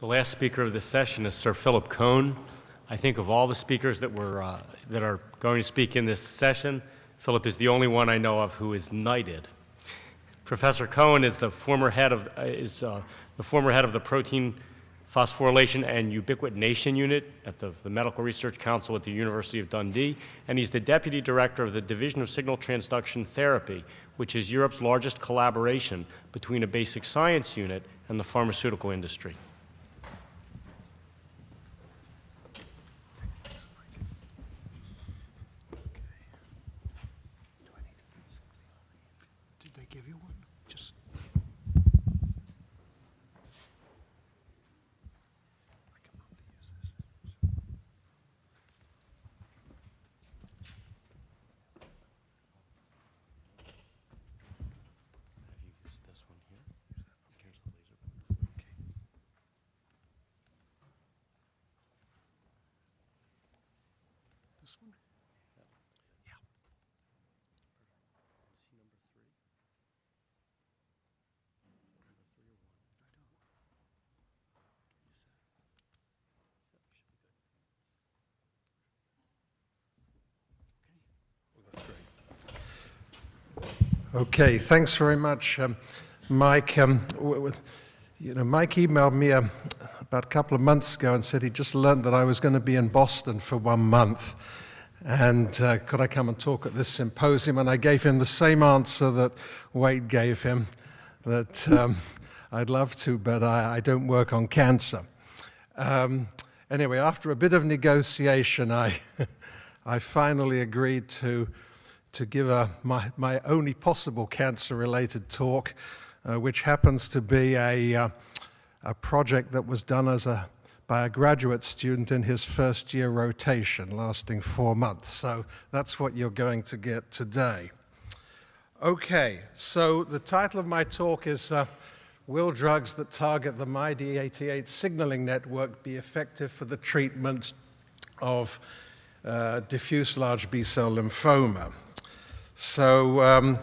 The last speaker of this session is Sir Philip Cohen. I think of all the speakers that are going to speak in this session, Philip is the only one I know of who is knighted. Professor Cohen is the former head of the Protein Phosphorylation and Ubiquitination Unit at the Medical Research Council at the University of Dundee, and he's the Deputy Director of the Division of Signal Transduction Therapy, which is Europe's largest collaboration between a basic science unit and the pharmaceutical industry. Okay, thanks very much, Mike. Mike emailed me about a couple of months ago and said he just learned that I was going to be in Boston for 1 month, and could I come and talk at this symposium? And I gave him the same answer that Wade gave him, that I'd love to, but I don't work on cancer. Anyway, after a bit of negotiation, I finally agreed to give my only possible cancer-related talk, which happens to be a project that was done by a graduate student in his first-year rotation, lasting 4 months. So that's what you're going to get today. Okay, so the title of my talk is Will Drugs That Target the MyD88 Signaling Network Be Effective for the Treatment of Diffuse Large B-cell lymphoma? So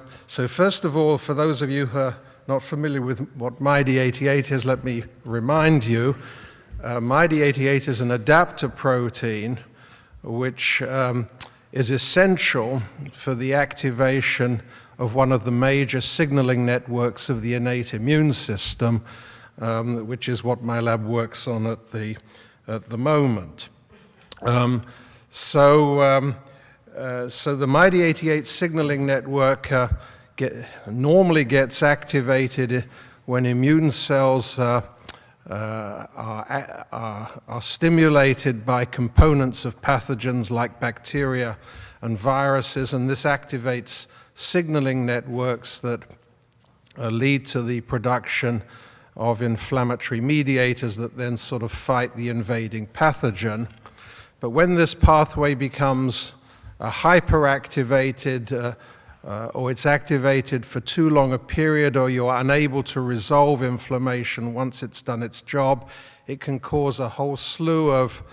first of all, for those of you who are not familiar with what MyD88 is, let me remind you. MyD88 is an adapter protein which is essential for the activation of one of the major signaling networks of the innate immune system, which is what my lab works on at the moment. So the MyD88 signaling network normally gets activated when immune cells are stimulated by components of pathogens like bacteria and viruses, and this activates signaling networks that lead to the production of inflammatory mediators that then sort of fight the invading pathogen. But when this pathway becomes hyperactivated, or it's activated for too long a period, or you're unable to resolve inflammation once it's done its job, it can cause a whole slew of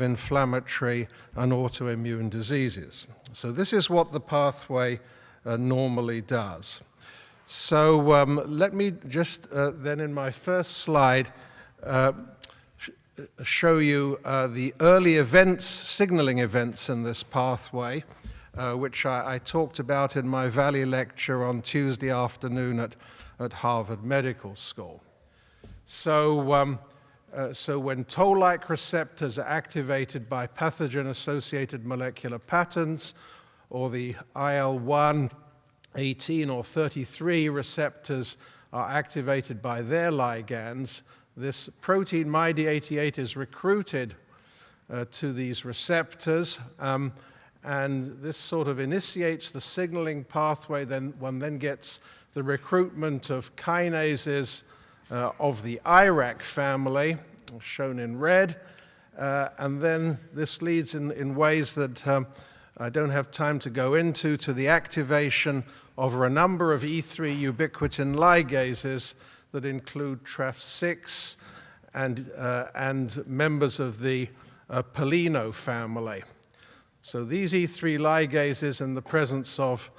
inflammatory and autoimmune diseases. So this is what the pathway normally does. So let me just then in my first slide show you the early events, signaling events in this pathway, which I talked about in my Valley lecture on Tuesday afternoon at Harvard Medical School. So when toll-like receptors are activated by pathogen-associated molecular patterns, or the IL-1, 18, or 33 receptors are activated by their ligands, this protein MyD88 is recruited to these receptors, and this sort of initiates the signaling pathway. Then one then gets the recruitment of kinases of the IRAC family, shown in red, and then this leads in ways that I don't have time to go into, to the activation of a number of E3 ubiquitin ligases that include TREF6 and members of the Polino family. So these E3 ligases, in the presence of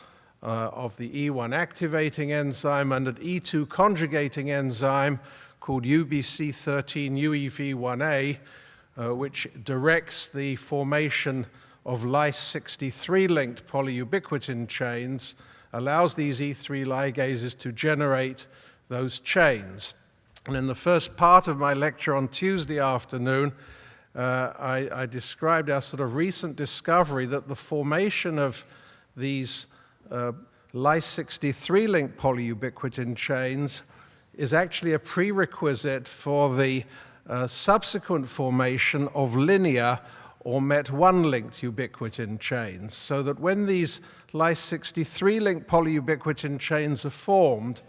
the E1 activating enzyme and an E2 conjugating enzyme called UBC13 UEV1A, which directs the formation of Lys63-linked polyubiquitin chains, allows these E3 ligases to generate those chains. And in the first part of my lecture on Tuesday afternoon, I described our sort of recent discovery that the formation of these Lys63-linked polyubiquitin chains is actually a prerequisite for the subsequent formation of linear or MET1-linked ubiquitin chains, so that when these Lys63-linked polyubiquitin chains are formed,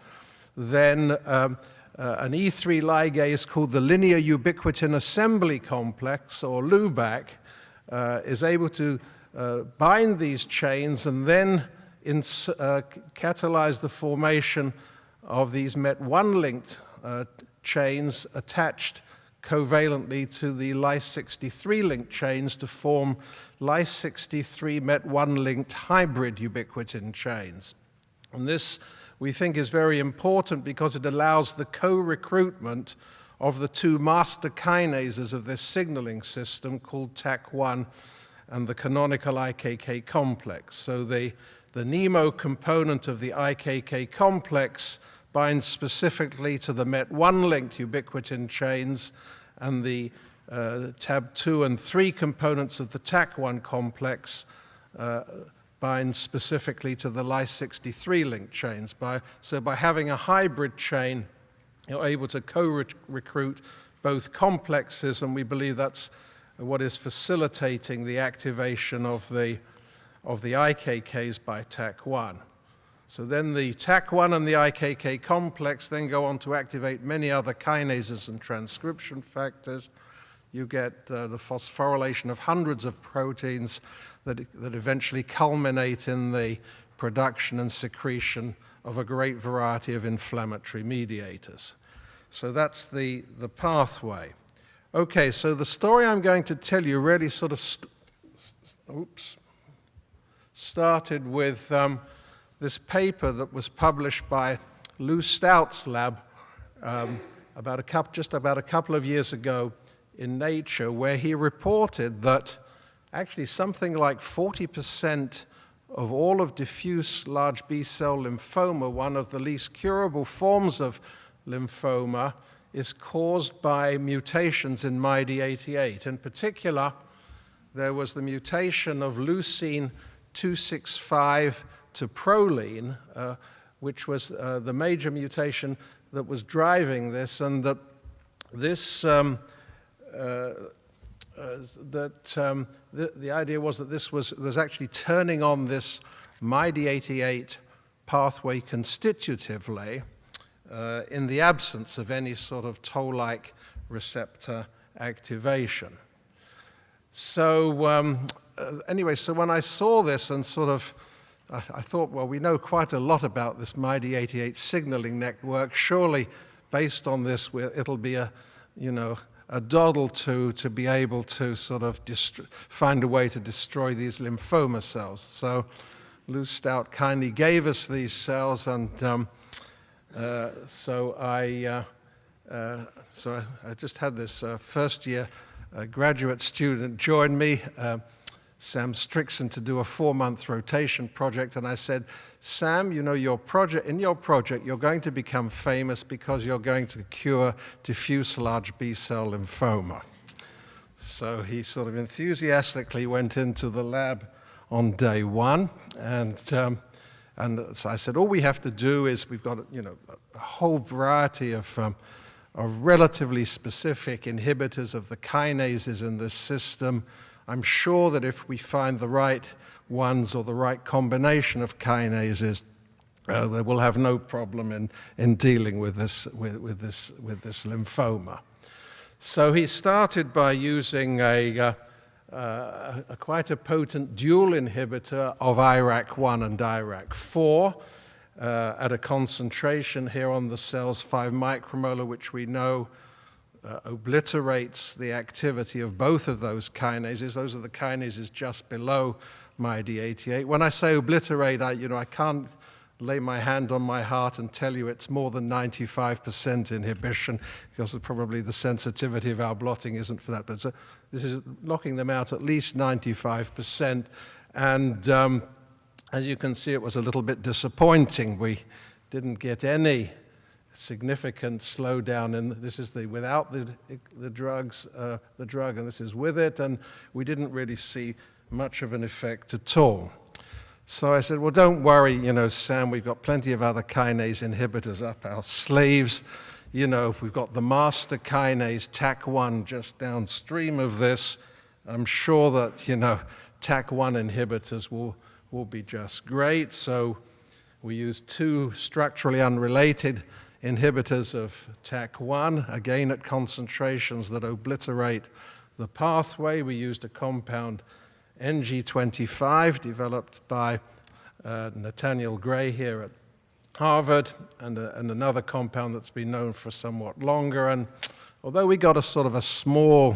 then an E3 ligase called the linear ubiquitin assembly complex, or LUBAC, is able to bind these chains and then catalyze the formation of these MET1-linked chains attached covalently to the Lys63-linked chains to form Lys63 MET1-linked hybrid ubiquitin chains. And this, we think, is very important because it allows the co-recruitment of the two master kinases of this signaling system called TAC1 and the canonical IKK complex. So the NEMO component of the IKK complex binds specifically to the MET1-linked ubiquitin chains, and the TAB2 and 3 components of the TAC1 complex bind specifically to the Lys63-linked chains. So by having a hybrid chain, you're able to co-recruit both complexes, and we believe that's what is facilitating the activation of the IKKs by TAC1. So then the TAC1 and the IKK complex then go on to activate many other kinases and transcription factors. You get the phosphorylation of hundreds of proteins that eventually culminate in the production and secretion of a great variety of inflammatory mediators. So that's the pathway. Okay, so the story I'm going to tell you really sort of started with this paper that was published by Lou Stout's lab just about a couple of years ago in Nature, where he reported that actually something like 40% of all of diffuse large B-cell lymphoma, one of the least curable forms of lymphoma, is caused by mutations in MyD88. In particular, there was the mutation of leucine 265 to proline, which was the major mutation that was driving this, and that this the idea was that this was actually turning on this MyD88 pathway constitutively in the absence of any sort of toll-like receptor activation. So anyway, so when I saw this and sort of I thought, well, we know quite a lot about this MyD88 signaling network. Surely, based on this, it'll be a doddle to be able to sort of find a way to destroy these lymphoma cells. So Lou Stout kindly gave us these cells, and so I just had this first-year graduate student join me, Sam Strickson, to do a 4-month rotation project, and I said, Sam, in your project, you're going to become famous because you're going to cure diffuse large B-cell lymphoma. So he sort of enthusiastically went into the lab on day one, and so I said, all we have to do is we've got a whole variety of relatively specific inhibitors of the kinases in this system. I'm sure that if we find the right ones or the right combination of kinases, we'll have no problem in dealing with this lymphoma. So he started by using quite a potent dual inhibitor of IRAK1 and IRAK4 at a concentration here on the cells 5 micromolar, which we know obliterates the activity of both of those kinases. Those are the kinases just below MyD88. When I say obliterate, I can't lay my hand on my heart and tell you it's more than 95% inhibition, because probably the sensitivity of our blotting isn't for that. But so this is knocking them out at least 95%. And as you can see, it was a little bit disappointing. We didn't get any significant slowdown, and this is without the drug, and this is with it, and we didn't really see much of an effect at all. So I said, well, don't worry, Sam, we've got plenty of other kinase inhibitors up our sleeves. We've got the master kinase, TAC1, just downstream of this. I'm sure that, TAC1 inhibitors will be just great. So we used 2 structurally unrelated inhibitors of TAC1, again at concentrations that obliterate the pathway. We used a compound NG25 developed by Nathaniel Gray here at Harvard, and another compound that's been known for somewhat longer. And although we got a sort of a small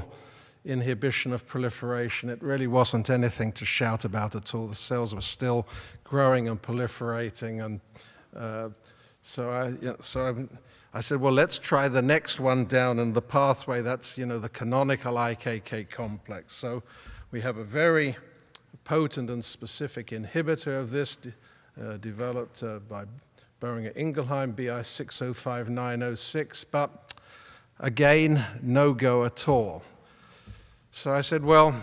inhibition of proliferation, it really wasn't anything to shout about at all. The cells were still growing and proliferating, and so I said, well, let's try the next one down in the pathway. That's, the canonical IKK complex. So we have a very potent and specific inhibitor of this developed by Boehringer Ingelheim, BI 605906, but again, no go at all. So I said, well,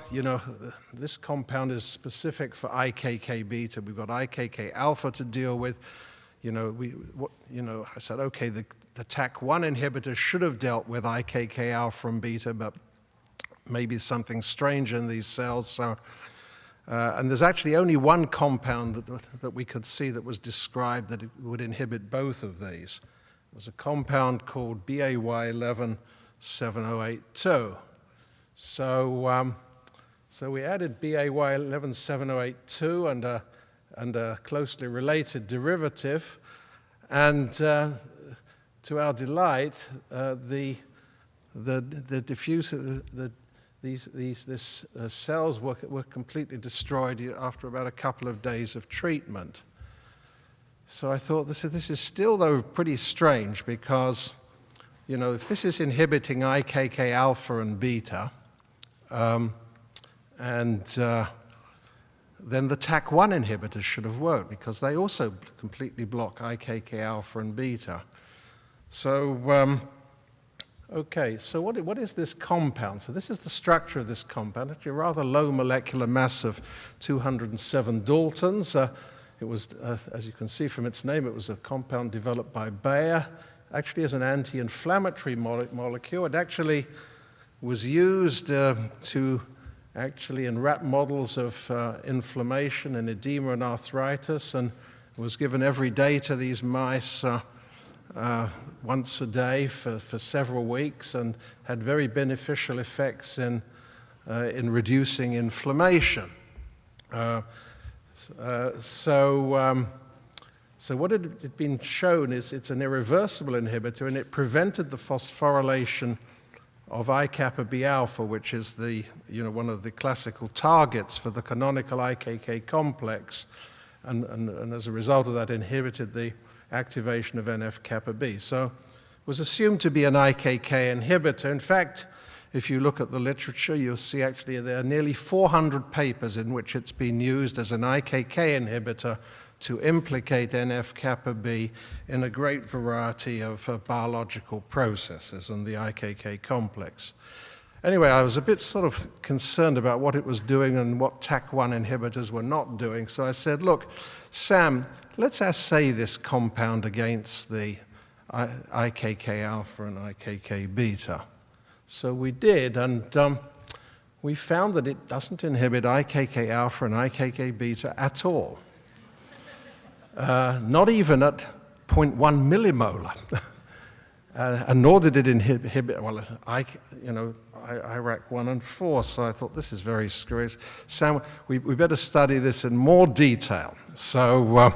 this compound is specific for IKK beta. We've got IKK alpha to deal with. I said, okay, the TAC1 inhibitor should have dealt with IKK alpha and beta, but maybe something strange in these cells. So, and there's actually only one compound that we could see that was described that it would inhibit both of these. It was a compound called BAY117082. So we added BAY117082 and a closely related derivative, and to our delight, these cells were completely destroyed after about a couple of days of treatment. So I thought this is still, though, pretty strange, because if this is inhibiting IKK alpha and beta, then the TAC1 inhibitors should have worked, because they also completely block IKK alpha and beta. So, okay, so what is this compound? So this is the structure of this compound. It's a rather low molecular mass of 207 Daltons. It was, as you can see from its name, it was a compound developed by Bayer, actually as an anti-inflammatory molecule. It actually was used to in rat models of inflammation and edema and arthritis, and was given every day to these mice once a day for several weeks, and had very beneficial effects in reducing inflammation. So what had been shown is it's an irreversible inhibitor, and it prevented the phosphorylation of I-kappa B alpha, which is one of the classical targets for the canonical IKK complex, and as a result of that inhibited the activation of NF-kappa B. So it was assumed to be an IKK inhibitor. In fact, if you look at the literature, you'll see actually there are nearly 400 papers in which it's been used as an IKK inhibitor to implicate NF-kappa B in a great variety of biological processes and the IKK complex. Anyway, I was a bit sort of concerned about what it was doing and what TAC1 inhibitors were not doing. So I said, look, Sam, let's assay this compound against the IKK alpha and IKK beta. So we did, and we found that it doesn't inhibit IKK alpha and IKK beta at all. Not even at 0.1 millimolar, and nor did it inhibit, IRAK1 and 4, so I thought this is very curious. Sam, we better study this in more detail. So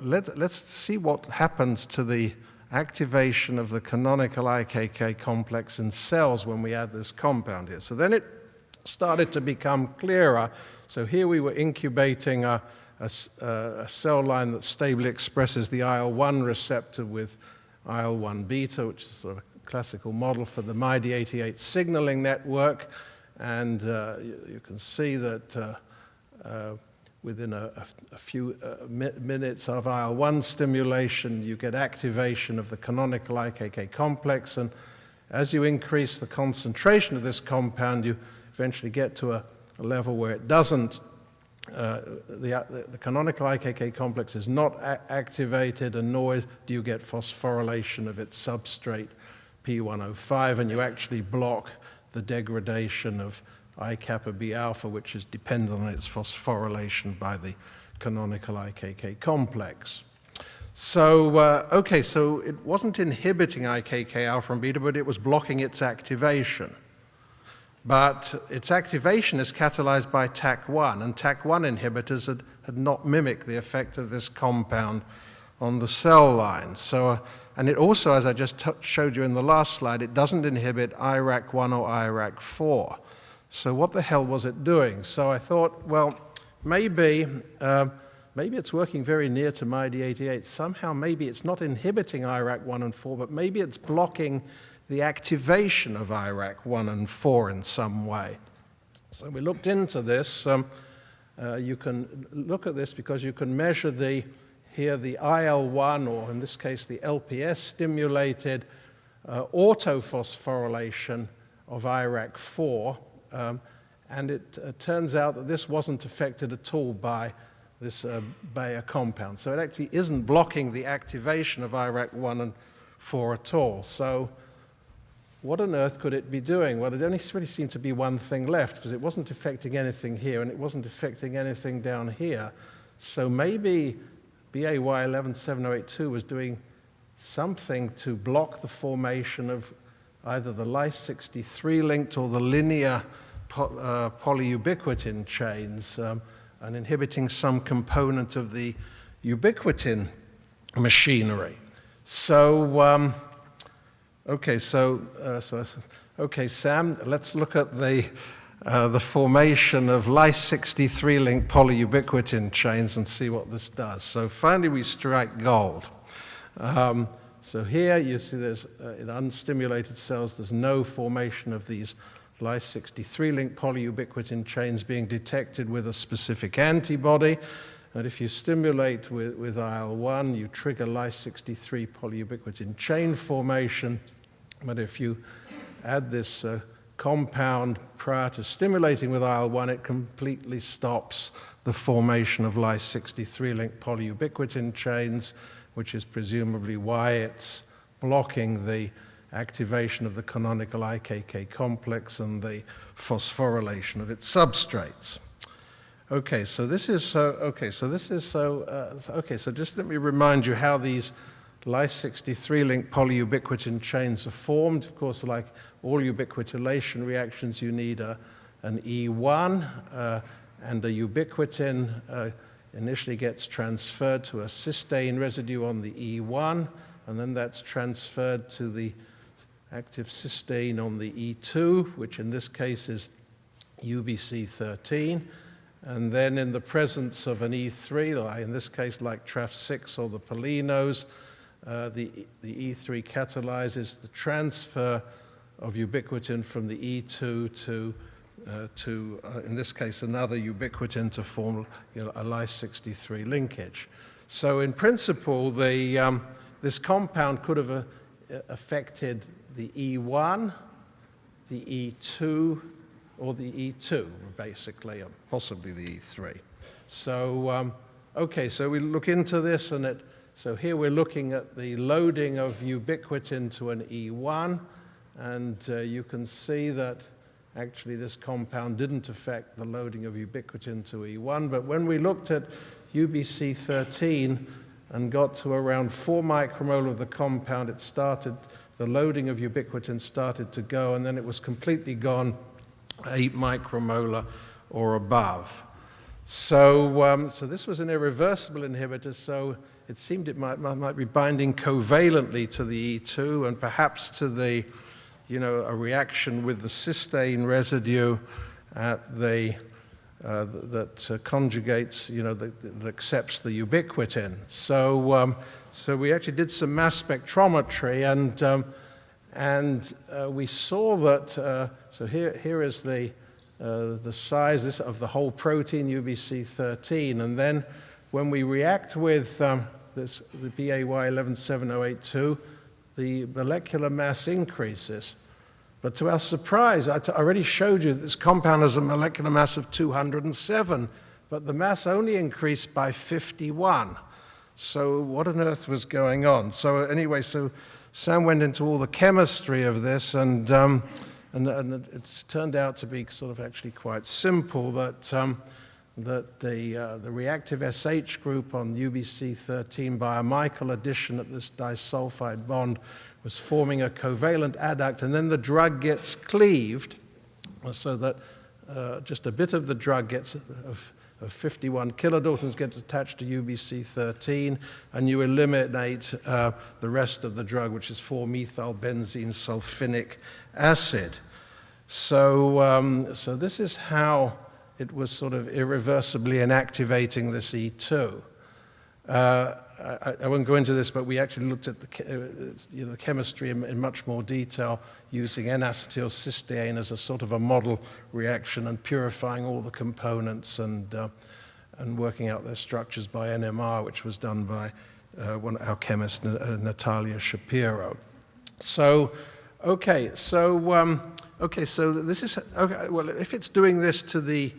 let's see what happens to the activation of the canonical IKK complex in cells when we add this compound here. So then it started to become clearer. So here we were incubating a a cell line that stably expresses the IL-1 receptor with IL-1 beta, which is sort of a classical model for the MyD88 signaling network. And you can see that within a few minutes of IL-1 stimulation, you get activation of the canonical IKK complex. And as you increase the concentration of this compound, you eventually get to a level where it doesn't, the canonical IKK complex is not activated, and nor do you get phosphorylation of its substrate P105, and you actually block the degradation of I-kappa B alpha, which is dependent on its phosphorylation by the canonical IKK complex. So, okay, so it wasn't inhibiting IKK alpha and beta, but it was blocking its activation. But its activation is catalyzed by TAC1, and TAC1 inhibitors had not mimicked the effect of this compound on the cell line. So, and it also, as I just showed you in the last slide, it doesn't inhibit IRAK1 or IRAK4. So what the hell was it doing? So I thought, well, maybe it's working very near to MyD88. Somehow maybe it's not inhibiting IRAK1 and 4, but maybe it's blocking the activation of IRAK1 and 4 in some way. So we looked into this. You can look at this because you can measure here the IL-1, or in this case the LPS-stimulated autophosphorylation of IRAK4. And it turns out that this wasn't affected at all by this Bayer compound. So it actually isn't blocking the activation of IRAK1 and 4 at all. So what on earth could it be doing? Well, it only really seemed to be one thing left, because it wasn't affecting anything here, and it wasn't affecting anything down here. So maybe BAY11782 was doing something to block the formation of either the Ly63 linked or the linear polyubiquitin chains, and inhibiting some component of the ubiquitin machinery. So, okay, Sam, let's look at the formation of Ly63 linked polyubiquitin chains and see what this does. So finally we strike gold. So here you see there's, in unstimulated cells, there's no formation of these Ly63 linked polyubiquitin chains being detected with a specific antibody. And if you stimulate with IL-1, you trigger Ly63 polyubiquitin chain formation. But if you add this compound prior to stimulating with IL-1, it completely stops the formation of Ly63 linked polyubiquitin chains, which is presumably why it's blocking the activation of the canonical IKK complex and the phosphorylation of its substrates. Okay, so this is so just let me remind you how these Ly63 linked polyubiquitin chains are formed. Of course, like all ubiquitination reactions, you need an E1, and a ubiquitin initially gets transferred to a cysteine residue on the E1, and then that's transferred to the active cysteine on the E2, which in this case is UBC13. And then in the presence of an E3, in this case like TRAF6 or the polinos, the E3 catalyzes the transfer of ubiquitin from the E2 to in this case, another ubiquitin to form a Ly63 linkage. So in principle, this compound could have affected the E1, the E2, or the E2, basically, or possibly the E3. So, okay, so we look into this, and so here we're looking at the loading of ubiquitin to an E1, and you can see that actually this compound didn't affect the loading of ubiquitin to E1, but when we looked at UBC13 and got to around 4 micromolar of the compound, the loading of ubiquitin started to go, and then it was completely gone 8 micromolar or above. So, so this was an irreversible inhibitor, so it seemed it might be binding covalently to the E2 and perhaps to the, a reaction with the cysteine residue at the conjugates, that accepts the ubiquitin. So, so we actually did some mass spectrometry, and we saw that. So here is the size of the whole protein UBC13, and then when we react with the BAY117082, the molecular mass increases. But to our surprise, I already showed you that this compound has a molecular mass of 207, but the mass only increased by 51. So what on earth was going on? So anyway, so Sam went into all the chemistry of this, and it's turned out to be sort of actually quite simple, that the reactive SH group on UBC13 by a Michael addition at this disulfide bond was forming a covalent adduct, and then the drug gets cleaved so that just a bit of the drug gets of 51 kilodaltons gets attached to UBC13, and you eliminate the rest of the drug, which is 4-methylbenzene sulfinic acid. So, so this is how it was sort of irreversibly inactivating this E2. I won't go into this, but we actually looked at the chemistry in much more detail using N-acetylcysteine as a sort of a model reaction and purifying all the components and working out their structures by NMR, which was done by one of our chemists, Natalia Shapiro. So, okay, so this is, okay, well, if it's doing this to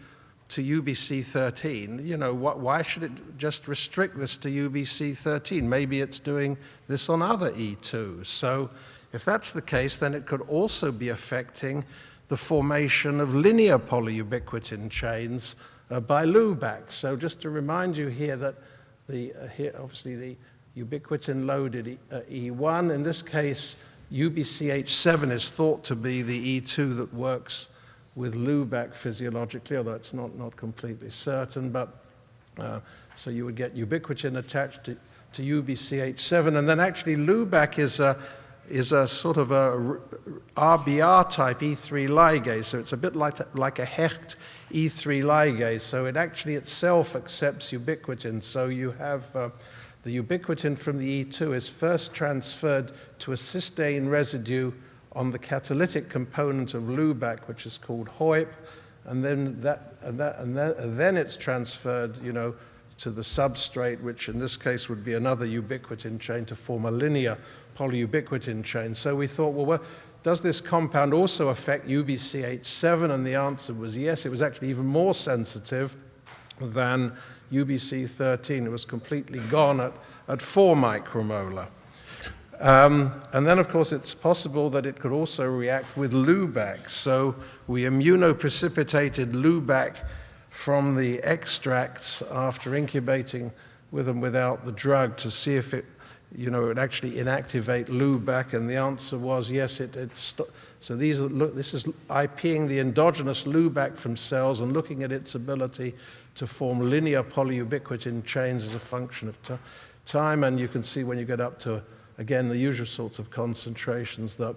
UBC13, why should it just restrict this to UBC13? Maybe it's doing this on other E2s. So if that's the case, then it could also be affecting the formation of linear polyubiquitin chains by Lubac. So just to remind you here that here obviously the ubiquitin-loaded E1, in this case, UBCH7 is thought to be the E2 that works with Lubac physiologically, although it's not completely certain. But so you would get ubiquitin attached to UBCH7, and then actually Lubac is a sort of a RBR type E3 ligase, so it's a bit like a Hecht E3 ligase. So it actually itself accepts ubiquitin. So you have the ubiquitin from the E2 is first transferred to a cysteine residue on the catalytic component of Lubac, which is called HOIP, and then then it's transferred, to the substrate, which in this case would be another ubiquitin chain to form a linear polyubiquitin chain. So we thought, well, does this compound also affect UBCH7? And the answer was yes. It was actually even more sensitive than UBC13. It was completely gone at 4 micromolar. And then, of course, it's possible that it could also react with Lubac. So we immunoprecipitated Lubac from the extracts after incubating with them without the drug to see if it, it would actually inactivate Lubac. And the answer was yes. So this is IPing the endogenous Lubac from cells and looking at its ability to form linear polyubiquitin chains as a function of time. And you can see when you get up to, again, the usual sorts of concentrations, that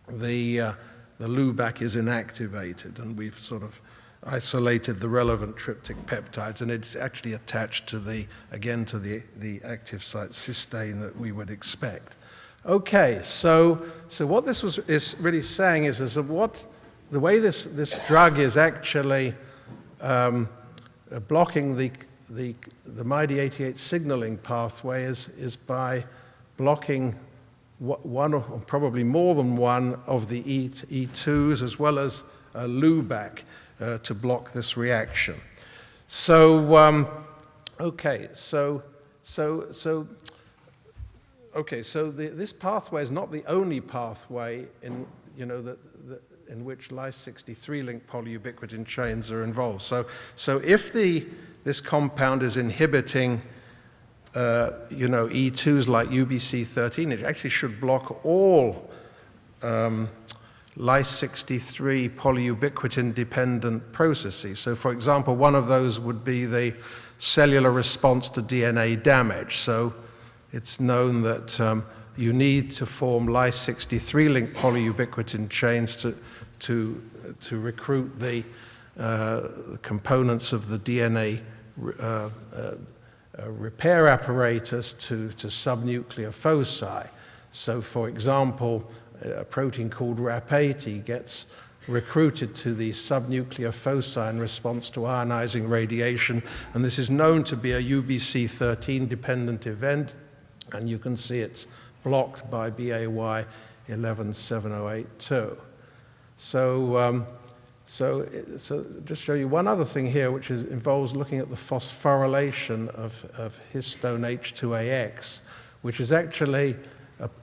the Lubac is inactivated, and we've sort of isolated the relevant tryptic peptides, and it's actually attached to the active site cysteine that we would expect. Okay, so what this is really saying is that the way this drug is actually blocking the MyD88 signaling pathway is by blocking one or probably more than one of the E2s as well as Lubac to block this reaction. So this pathway is not the only pathway in in which Ly63-linked polyubiquitin chains are involved. So if this compound is inhibiting E2s like UBC13, it actually should block all Ly63 polyubiquitin-dependent processes. So, for example, one of those would be the cellular response to DNA damage. So it's known that you need to form Ly63-linked polyubiquitin chains to recruit the components of the DNA repair apparatus to subnuclear foci. So, for example, a protein called RAP80 gets recruited to the subnuclear foci in response to ionizing radiation, and this is known to be a UBC13-dependent event, and you can see it's blocked by BAY 11708-2. So just show you one other thing here, which involves looking at the phosphorylation of histone H2AX, which is actually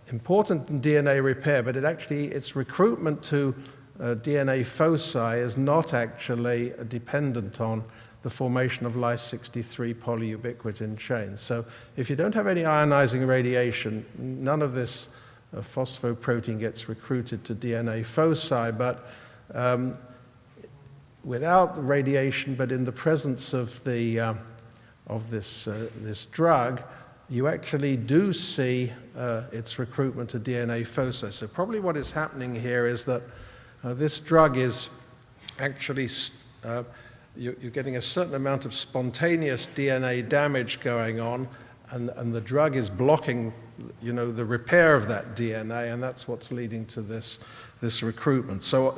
important in DNA repair, but its recruitment to DNA foci is not actually dependent on the formation of Lys63 polyubiquitin chains. So if you don't have any ionizing radiation, none of this phosphoprotein gets recruited to DNA foci, but without the radiation, but in the presence of this drug, you actually do see its recruitment to DNA foci. So probably what is happening here is that this drug is actually, you're getting a certain amount of spontaneous DNA damage going on, and the drug is blocking, the repair of that DNA, and that's what's leading to this recruitment. So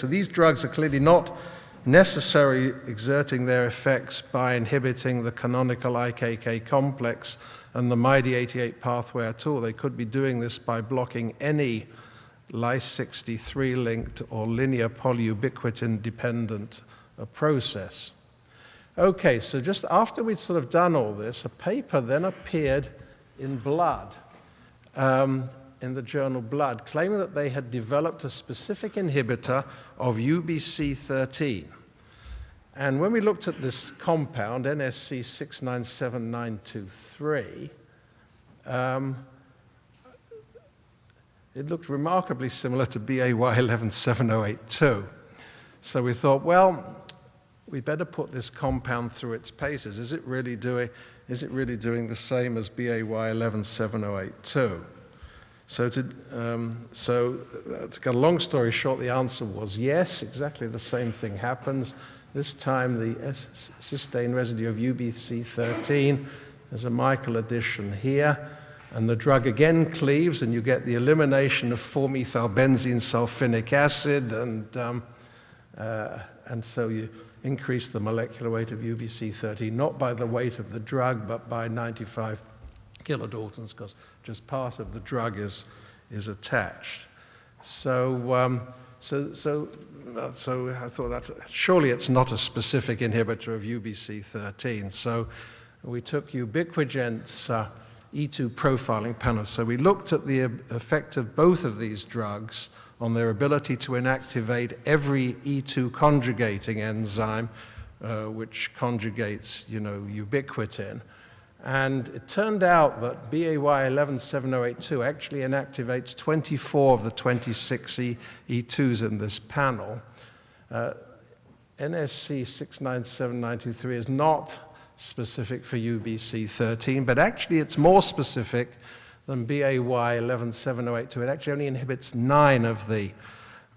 these drugs are clearly not necessarily exerting their effects by inhibiting the canonical IKK complex and the MyD88 pathway at all. They could be doing this by blocking any Lys63-linked or linear polyubiquitin-dependent process. Okay, so just after we'd sort of done all this, a paper then appeared in Blood, in the journal Blood, claiming that they had developed a specific inhibitor of UBC13. And when we looked at this compound, NSC 697923, it looked remarkably similar to BAY 11708-2. So we thought, well, we better put this compound through its paces. Is it really doing the same as BAY 11708-2? So to cut a long story short, the answer was yes, exactly the same thing happens. This time the cysteine residue of UBC13, there's a Michael addition here, and the drug again cleaves, and you get the elimination of 4-methylbenzene sulfinic acid, and so you increase the molecular weight of UBC13, not by the weight of the drug, but by 95 kilodaltons, because just part of the drug is attached. So I thought surely it's not a specific inhibitor of UBC13. So we took Ubiquigent's E2 profiling panel. So we looked at the effect of both of these drugs on their ability to inactivate every E2 conjugating enzyme, which conjugates, ubiquitin. And it turned out that BAY 11708-2 actually inactivates 24 of the 26 E2s in this panel. NSC 697923 is not specific for UBC13, but actually it's more specific than BAY 11708-2. It actually only inhibits 9 of the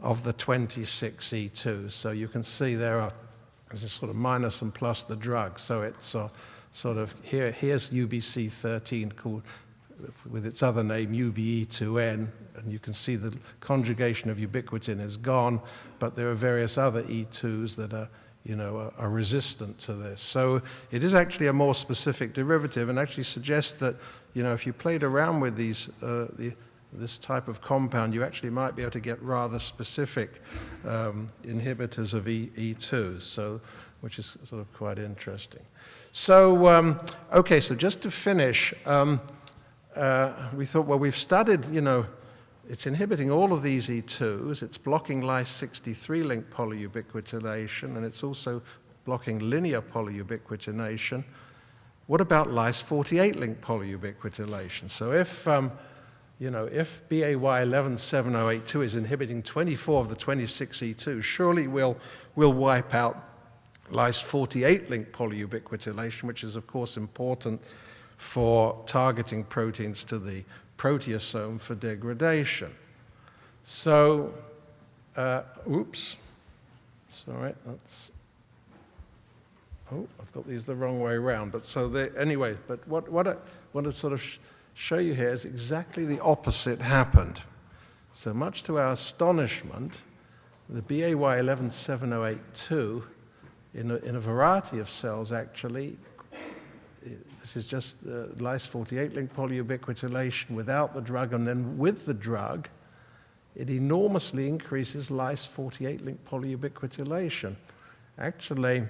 26 E2s. So you can see there's a sort of minus and plus the drug. So it's sort of here's UBC13 called with its other name UBE2N, and you can see the conjugation of ubiquitin is gone, but there are various other E2s that are resistant to this. So it is actually a more specific derivative, and actually suggests that if you played around with this type of compound, you actually might be able to get rather specific inhibitors of E2s, so which is sort of quite interesting. So, okay, so just to finish, we thought, well, we've studied, it's inhibiting all of these E2s, it's blocking Lys63-linked polyubiquitination, and it's also blocking linear polyubiquitination. What about Lys48-linked polyubiquitination? So if BAY 11708-2 is inhibiting 24 of the 26 E2s, surely we'll wipe out Lys48-linked polyubiquitination, which is, of course, important for targeting proteins to the proteasome for degradation. So, Sorry, that's... Oh, I've got these the wrong way around. But so anyway, but what I want to sort of show you here is exactly the opposite happened. So much to our astonishment, the BAY11708-2, in a variety of cells actually, this is just Lys48-linked polyubiquitination without the drug, and then with the drug, it enormously increases Lys48-linked polyubiquitination. Actually,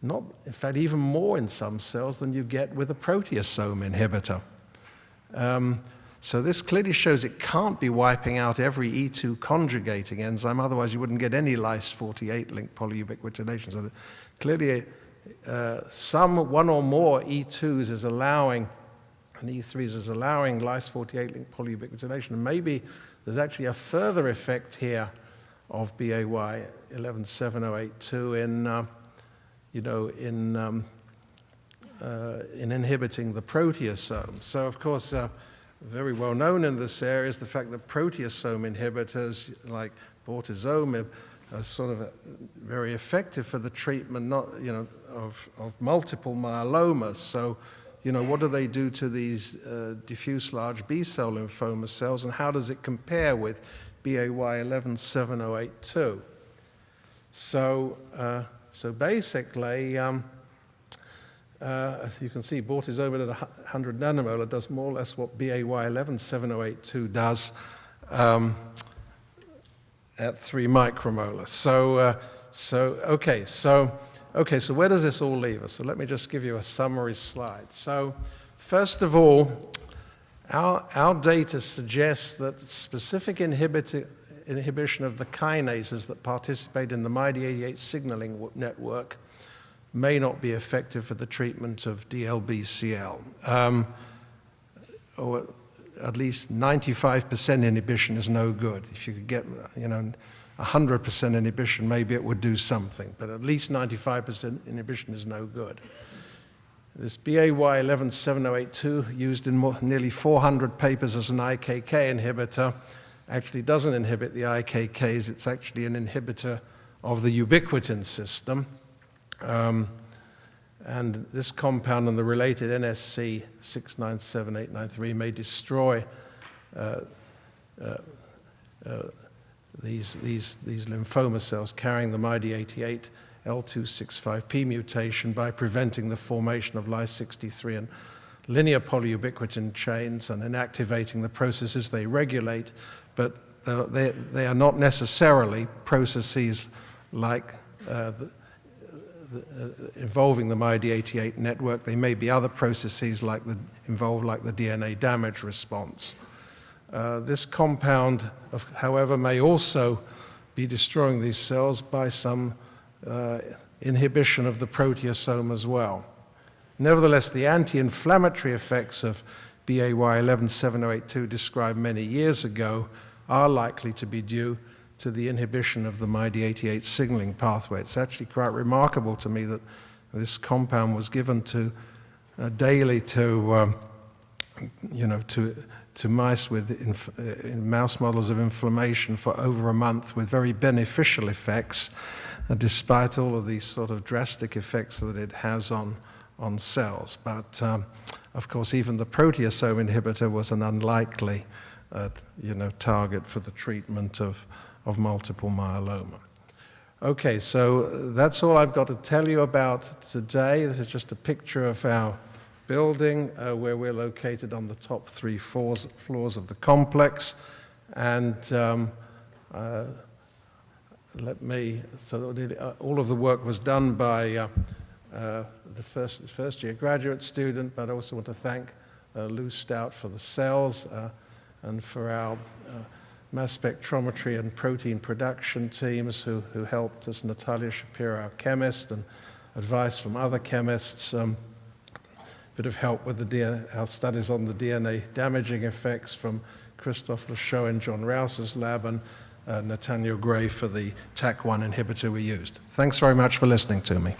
not, in fact, even more in some cells than you get with a proteasome inhibitor. So this clearly shows it can't be wiping out every E2 conjugating enzyme, otherwise you wouldn't get any Lys48-linked polyubiquitination. So clearly, one or more E2s is allowing, and E3s is allowing Lys48-linked polyubiquitination. And maybe there's actually a further effect here of BAY11708-2 in inhibiting the proteasome. So of course, very well known in this area is the fact that proteasome inhibitors like bortezomib are sort of very effective for the treatment of multiple myeloma. So, what do they do to these diffuse large B-cell lymphoma cells, and how does it compare with BAY11708-2? So basically, you can see bortezomib at 100 nanomolar does more or less what BAY11708-2 does at 3 micromolar. So where does this all leave us? So let me just give you a summary slide. So first of all, our data suggests that specific inhibition of the kinases that participate in the MyD88 signaling network may not be effective for the treatment of DLBCL. Or at least 95% inhibition is no good. If you could get, 100% inhibition, maybe it would do something, but at least 95% inhibition is no good. This BAY11708-2, used in nearly 400 papers as an IKK inhibitor, actually doesn't inhibit the IKKs. It's actually an inhibitor of the ubiquitin system. And this compound and the related NSC 697893 may destroy these lymphoma cells carrying the MyD88 L265P mutation by preventing the formation of Lys63 and linear polyubiquitin chains and inactivating the processes they regulate, but they are not necessarily processes like involving the MyD88 network. They may be other processes involved like the DNA damage response. This compound, however, may also be destroying these cells by some inhibition of the proteasome as well. Nevertheless, the anti-inflammatory effects of BAY11708-2 described many years ago are likely to be due to the inhibition of the MyD88 signaling pathway. It's actually quite remarkable to me that this compound was given daily to mice in mouse models of inflammation for over a month with very beneficial effects, despite all of these sort of drastic effects that it has on cells. But of course, even the proteasome inhibitor was an unlikely target for the treatment of multiple myeloma. Okay, so that's all I've got to tell you about today. This is just a picture of our building where we're located on the top 3 floors of the complex. And all of the work was done by the first year graduate student, but I also want to thank Lou Stout for the cells and for our mass spectrometry and protein production teams who helped us, Natalia Shapiro, our chemist, and advice from other chemists, bit of help with our studies on the DNA damaging effects from Christophe Lachaud in John Rouse's lab, and Nathaniel Gray for the TAC1 inhibitor we used. Thanks very much for listening to me.